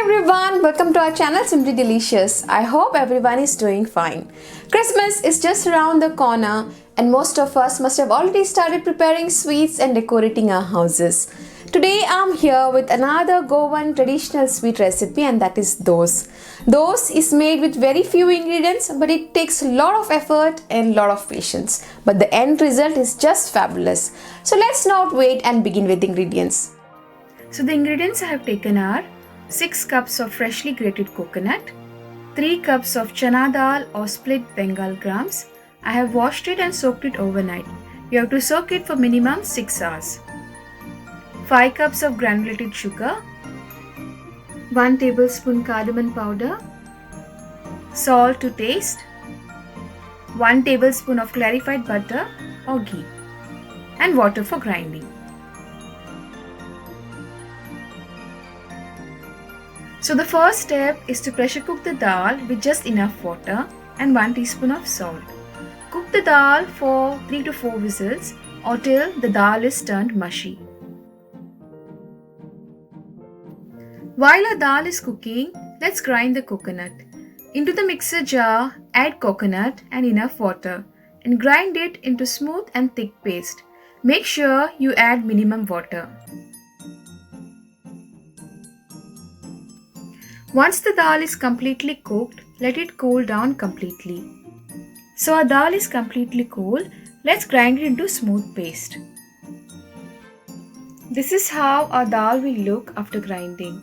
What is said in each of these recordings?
everyone, welcome to our channel Simply Delicious. I hope everyone is doing fine. Christmas is just around the corner and most of us must have already started preparing sweets and decorating our houses. Today I'm here with another Goan traditional sweet recipe, and that is dos. Dos is made with very few ingredients, but it takes a lot of effort and a lot of patience. But the end result is just fabulous. So let's not wait and begin with the ingredients. So the ingredients I have taken are 6 cups of freshly grated coconut, 3 cups of chana dal or split Bengal grams. I have washed it and soaked it overnight. You have to soak it for minimum 6 hours. 5 cups of granulated sugar, 1 tablespoon cardamom powder, salt to taste, 1 tablespoon of clarified butter or ghee, and water for grinding. So the first step is to pressure cook the dal with just enough water and 1 teaspoon of salt. Cook the dal for 3 to 4 whistles or till the dal is turned mushy. While our dal is cooking, let's grind the coconut. Into the mixer jar, add coconut and enough water and grind it into smooth and thick paste. Make sure you add minimum water. Once the dal is completely cooked, let it cool down completely. So our dal is completely cool, let's grind it into smooth paste. This is how our dal will look after grinding.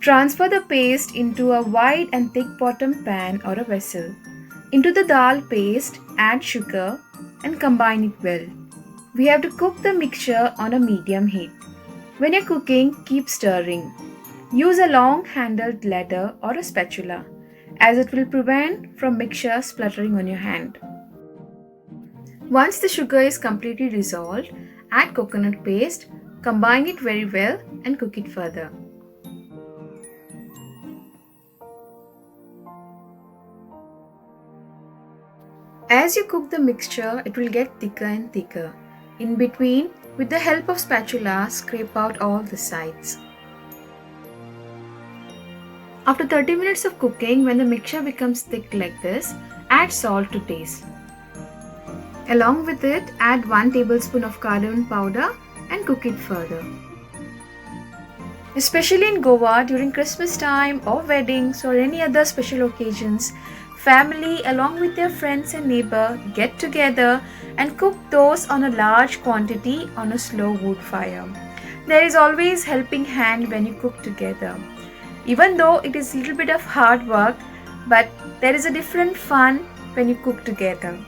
Transfer the paste into a wide and thick bottom pan or a vessel. Into the dal paste, add sugar and combine it well. We have to cook the mixture on a medium heat. When you're cooking, keep stirring. Use a long-handled ladle or a spatula, as it will prevent from mixture spluttering on your hand. Once the sugar is completely dissolved, add coconut paste, combine it very well and cook it further. As you cook the mixture, it will get thicker and thicker. In between, with the help of spatula, scrape out all the sides. After 30 minutes of cooking, when the mixture becomes thick like this, add salt to taste. Along with it, add 1 tablespoon of cardamom powder and cook it further. Especially in Goa during Christmas time or weddings or any other special occasions, family along with their friends and neighbor get together and cook those on a large quantity on a slow wood fire. There is always helping hand when you cook together. Even though it is a little bit of hard work, but there is a different fun when you cook together.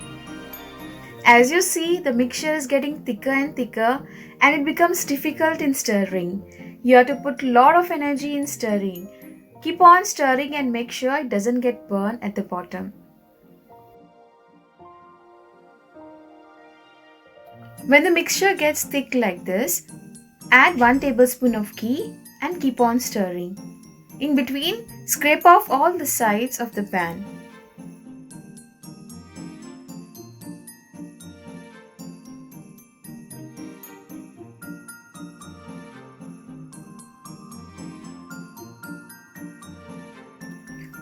As you see, the mixture is getting thicker and thicker and it becomes difficult in stirring. You have to put a lot of energy in stirring. Keep on stirring and make sure it doesn't get burned at the bottom. When the mixture gets thick like this, add 1 tablespoon of ghee and keep on stirring. In between, scrape off all the sides of the pan.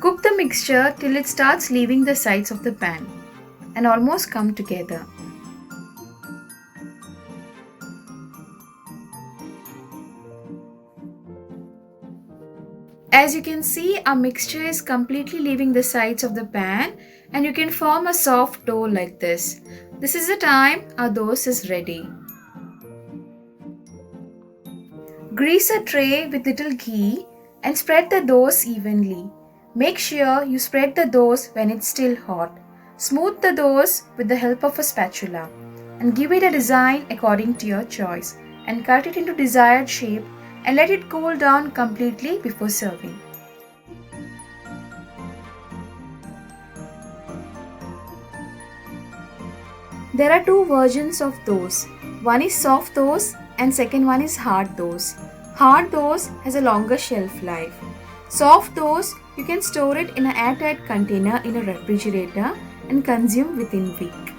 Cook the mixture till it starts leaving the sides of the pan and almost come together. As you can see, our mixture is completely leaving the sides of the pan and you can form a soft dough like this. This is the time our dos is ready. Grease a tray with little ghee and spread the dough evenly. Make sure you spread the dough when it's still hot. Smooth the dough with the help of a spatula and give it a design according to your choice and cut it into desired shape and let it cool down completely before serving. There are 2 versions of dos. One is soft dos and second one is hard dos. Hard dos has a longer shelf life. Soft dos, you can store it in an airtight container in a refrigerator and consume within a week.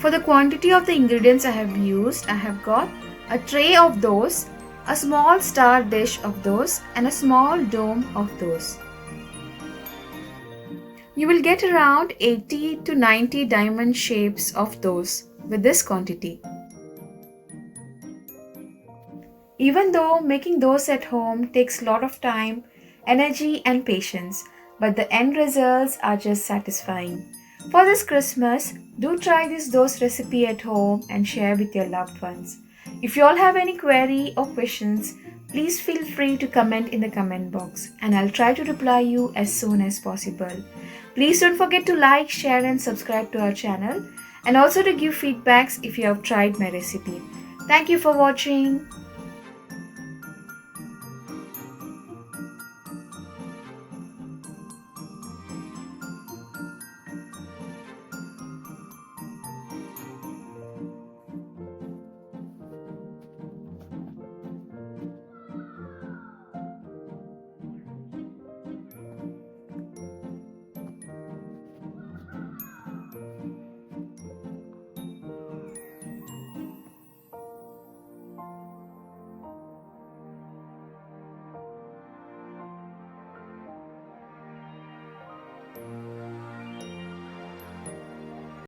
For the quantity of the ingredients I have used, I have got a tray of those, a small star dish of those, and a small dome of those. You will get around 80 to 90 diamond shapes of those with this quantity. Even though making those at home takes a lot of time, energy, and patience, but the end results are just satisfying. For this Christmas, do try this dose recipe at home and share with your loved ones. If you all have any query or questions, please feel free to comment in the comment box and I'll try to reply you as soon as possible. Please don't forget to like, share and subscribe to our channel and also to give feedbacks if you have tried my recipe. Thank you for watching.